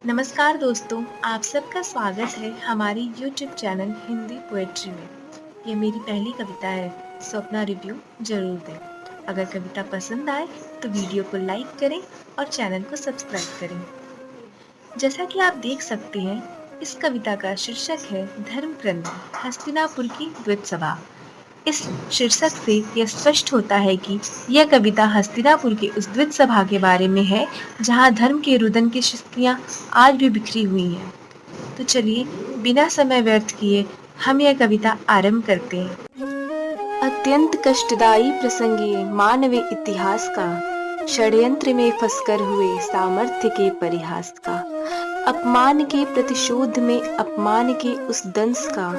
नमस्कार दोस्तों, आप सबका स्वागत है हमारी YouTube चैनल हिंदी पोएट्री में। ये मेरी पहली कविता है, सो अपना रिव्यू जरूर दें। अगर कविता पसंद आए तो वीडियो को लाइक करें और चैनल को सब्सक्राइब करें। जैसा कि आप देख सकते हैं, इस कविता का शीर्षक है धर्मक्रंदी, हस्तिनापुर की द्वित सभा। इस शीर्षक से यह स्पष्ट होता है कि यह कविता हस्तिनापुर की उस द्वित सभा के बारे में है जहाँ धर्म के रुदन की शक्तियाँ आज भी बिखरी हुई हैं। तो चलिए बिना समय व्यर्थ किए हम यह कविता आरंभ करते हैं। अत्यंत कष्टदायी प्रसंग ये मानवीय इतिहास का, षड्यंत्र में फंसकर हुए सामर्थ्य के परिहास का, अपमान के प्रतिशोध में अपमान के उस दंश का,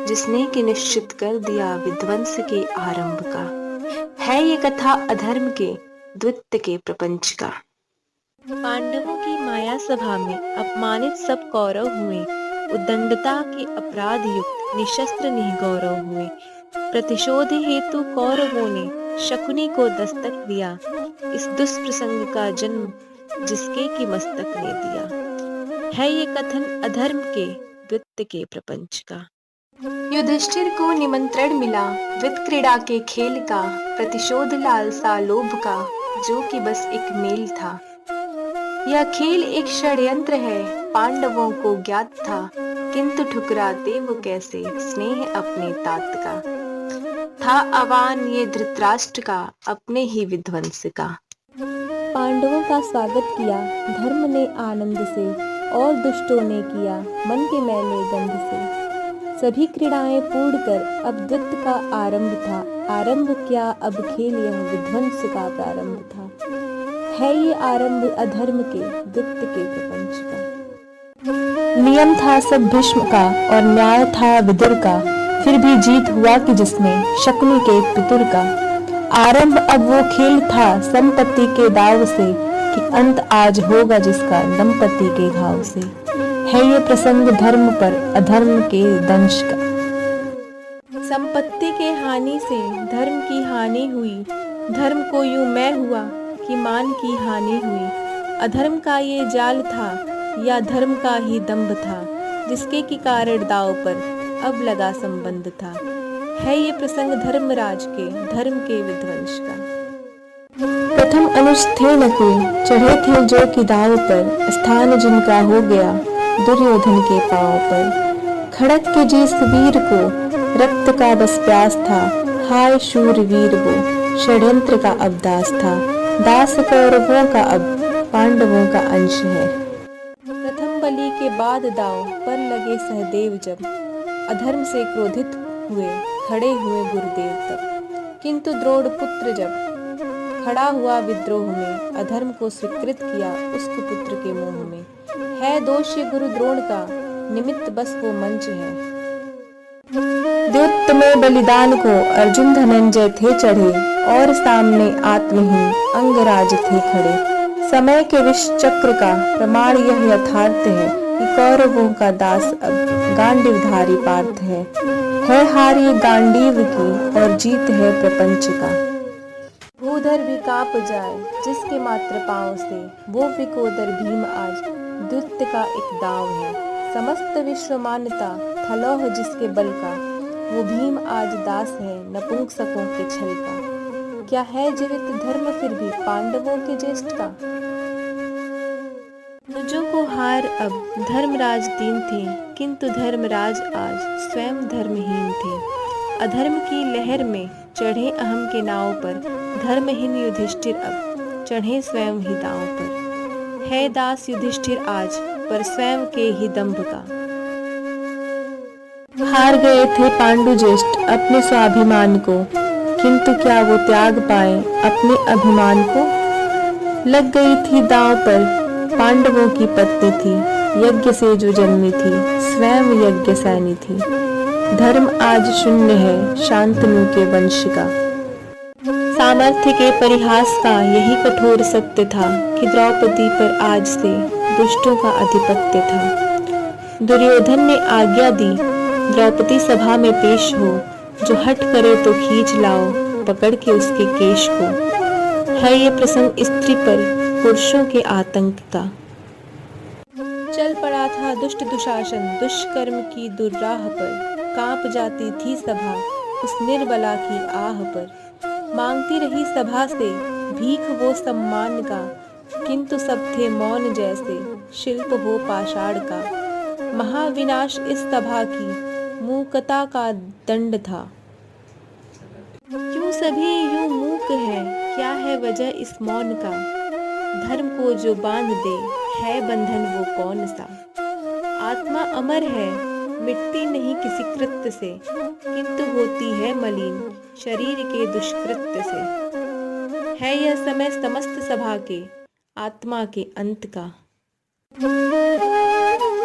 जिसने कि निश्चित कर दिया विध्वंस के आरंभ का। है ये कथा अधर्म के द्वित्य के प्रपंच का। पांडवों की माया सभा में अपमानित सब कौरव हुए, उद्दंडता के अपराध युक्त निशस्त्र निगौरव हुए। प्रतिशोध हेतु कौरवों ने शकुनी को दस्तक दिया, इस दुष्प्रसंग का जन्म जिसके की मस्तक ने दिया। है ये कथन अधर्म के द्वित्य के प्रपंच का। युधिष्ठिर को निमंत्रण मिला विद क्रीड़ा के खेल का, प्रतिशोध लालसा लोभ का, जो कि बस एक मेल था। यह खेल एक षड्यंत्र है, पांडवों को ज्ञात था, किंतु ठुकराते वो कैसे स्नेह अपने तात का। था आह्वान ये धृतराष्ट्र का, अपने ही विध्वंस का। पांडवों का स्वागत किया धर्म ने आनंद से, और दुष्टों ने किया मन के मैले गंध से। सभी क्रीड़ाएं पूर्ण कर अब द्वित्य का आरंभ था, आरंभ क्या अब खेल यह विध्वंस का प्रारंभ था। है ये आरंभ अधर्म के द्वित्य के प्रपंच का। नियम था सब भीष्म का और न्याय था विदुर का, फिर भी जीत हुआ कि जिसमें शकुनी के पितुर का। आरंभ अब वो खेल था संपत्ति के दाव से, कि अंत आज होगा जिसका दंपति के घाव से। है ये प्रसंग धर्म पर अधर्म के दंश का। संपत्ति के हानि से धर्म की हानि हुई, धर्म को यूं मैं हुआ कि मान की हानि हुई। अधर्म का ये जाल था या धर्म का ही दंभ था, जिसके की कारण दाव पर अब लगा संबंध था। है ये प्रसंग धर्मराज के धर्म के विध्वंस का। प्रथम अनुज थे नकुल, चढ़े थे जो कि दाव पर, स्थान जिनका हो गया दुर्योधन के पांव पर। खड़क के जिस वीर को रक्त का बस प्यास था, हाय शूर वीर वो षड्यंत्र का अब दास था। दास कौरवों का अब पांडवों का अंश है। प्रथम बलि के बाद दाव पर लगे सहदेव जब, अधर्म से क्रोधित हुए खड़े हुए गुरुदेव तब। किंतु द्रोण पुत्र जब खड़ा हुआ विद्रोह में, अधर्म को स्वीकृत किया उस कुपुत्र के मोह में। है दोष ये गुरु द्रोण का, निमित्त बस वो मंच है। द्युत में बलिदान को अर्जुन धनंजय थे चढ़े, और सामने आत्महीन अंगराज थे खड़े। समय के विष चक्र का प्रमाण यह यथार्थ है, कि कौरवों का दास अब गांडीवधारी पार्थ है हार ये गांडीव की और जीत है प्रपंच का। भूधर भी कांप जाए जिसके मात्र पांव से, वो विकोदर भीम आज द्वित्य का एक दाव है। समस्त विश्व मान्यता थलोह जिसके बल का, वो भीम आज दास है नपुंसकों के छल का। क्या है जीवित धर्म फिर भी पांडवों के ज्येष्ठ का। अनुजों को हार अब धर्मराज दीन थे, किंतु धर्मराज आज स्वयं धर्महीन थे। अधर्म की लहर में चढ़े अहम के नाव पर, धर्महीन युधिष्ठिर अब चढ़े स्वयं ही दांव पर। है दास युधिष्ठिर आज पर स्वयं के ही दंभ का। हार गए थे पांडु ज्येष्ठ अपने स्वाभिमान को, किंतु क्या वो त्याग पाए अपने अभिमान को। लग गई थी दांव पर पांडवों की पत्नी थी, यज्ञ से जो जन्मी थी स्वयं यज्ञ सैनी थी। धर्म आज शून्य है शांतनु के वंश का। सामर्थ्य के परिहास का यही कठोर सत्य था, कि द्रौपदी पर आज से दुष्टों का अधिपत्य था। दुर्योधन ने आज्ञा दी द्रौपदी सभा में पेश हो, जो हट करे तो खींच लाओ पकड़ के उसके केश को। है ये प्रसंग स्त्री पर पुरुषों के आतंक का। चल पड़ा था दुष्ट दुशासन दुष्कर्म की दुर्राह पर, कांप जाती थी सभा उस निर्बला की आह पर। मांगती रही सभा से भीख वो सम्मान का, किंतु सब थे मौन जैसे शिल्प हो पाषाण का। महाविनाश इस सभा की मूकता का दंड था। क्यों सभी यूं मूक है, क्या है वजह इस मौन का। धर्म को जो बांध दे है बंधन वो कौन सा। आत्मा अमर है, मिटती नहीं किसी कृत्य से, किंतु होती है मलिन शरीर के दुष्कृत्य से। है यह समय समस्त सभा के आत्मा के अंत का।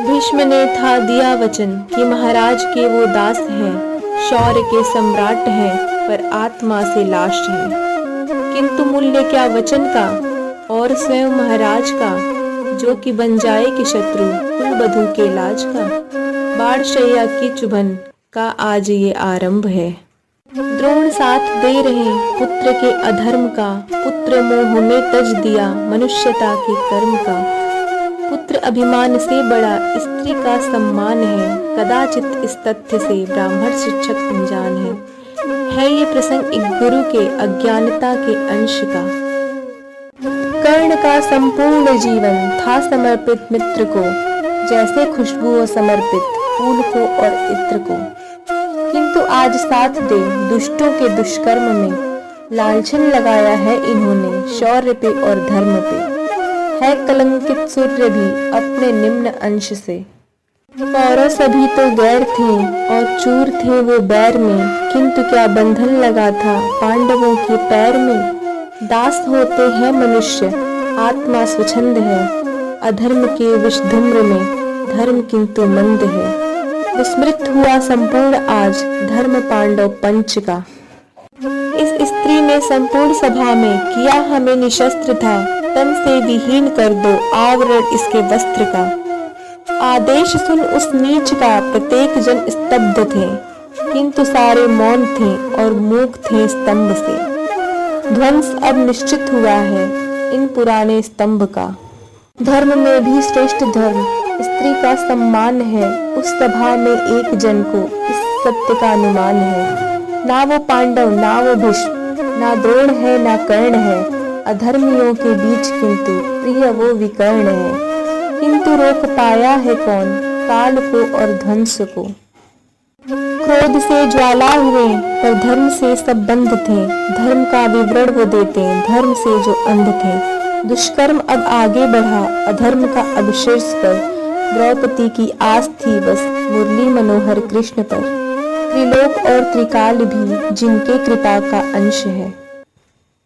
भीष्म ने था दिया वचन कि महाराज के वो दास हैं, शौर्य के सम्राट हैं पर आत्मा से लाश हैं। किंतु मूल्य क्या वचन का और स्वयं महाराज का, जो कि बन जाए कि शत्रु कुलबधू के लाज का। बाढ़ शैया की चुभन का आज ये आरंभ है। द्रोण साथ दे रहे पुत्र के अधर्म का, पुत्र मोह में तज दिया मनुष्यता के कर्म का। पुत्र अभिमान से बड़ा स्त्री का सम्मान है, कदाचित इस तथ्य से ब्राह्मण शिक्षक अनजान है ये प्रसंग एक गुरु के अज्ञानता के अंश का। कर्ण का संपूर्ण जीवन था समर्पित मित्र को, जैसे खुशबू हो समर्पित फूल को और इत्र को। किंतु आज साथ दे दुष्टों के दुष्कर्म में, लांछन लगाया है इन्होंने शौर्य पे और धर्म पे। है कलंकित सूर्य भी अपने निम्न अंश से। कौरव सभी तो गैर थे और चूर थे वो बैर में, किंतु क्या बंधन लगा था पांडवों के पैर में। दास होते हैं मनुष्य, आत्मा स्वच्छंद है, अधर्म के विषधूम्र में धर्म किंतु मंद है। विस्मृत हुआ संपूर्ण आज धर्म पांडव पंच का। इस स्त्री ने संपूर्ण सभा में किया हमें निशस्त्र था, तन से विहीन कर दो आवरण इसके वस्त्र का। आदेश सुन उस नीच का प्रत्येक जन स्तब्ध थे, किंतु सारे मौन थे और मूक थे स्तंभ से। ध्वंस अब निश्चित हुआ है इन पुराने स्तंभ का। धर्म में भी श्रेष्ठ धर्म स्त्री का सम्मान है, उस सभा में एक जन को इस सत्य का अनुमान है। ना वो पांडव ना वो भीष्म, ना द्रोण है ना कर्ण है, अधर्मियों के बीच किंतु प्रिय वो विकर्ण है। किंतु रोक पाया है कौन काल को और ध्वंस को। क्रोध से ज्वाला हुए पर धर्म से सब बंध थे, धर्म का विवरण वो देते धर्म से जो अंध थे। दुष्कर्म अब आगे बढ़ा अधर्म का अब शीर्ष पर, द्रौपदी की आस थी बस मुरली मनोहर कृष्ण पर। त्रिलोक और त्रिकाल भी जिनके कृपा का अंश है।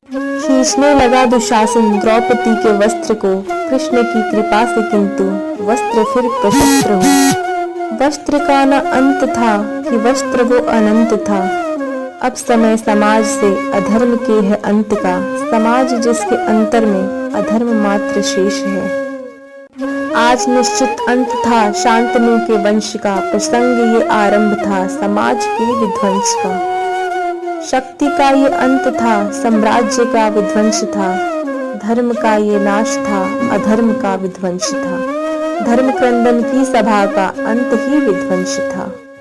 खींचने लगा दुशासन द्रौपदी के वस्त्र को, कृष्ण की कृपा से किंतु वस्त्र फिर प्रशस्त्र हो। वस्त्र का न अंत था कि वस्त्र वो अनंत था। अब समय समाज से अधर्म के है अंत का, समाज जिसके अंतर में अधर्म मात्र शेष है। आज निश्चित अंत था शांतनु के वंश का, प्रसंग ये आरंभ था समाज के विध्वंस का। शक्ति का ये अंत था, साम्राज्य का विध्वंस था, धर्म का ये नाश था, अधर्म का विध्वंस था। धर्म क्रंदन की सभा का अंत ही विध्वंस था।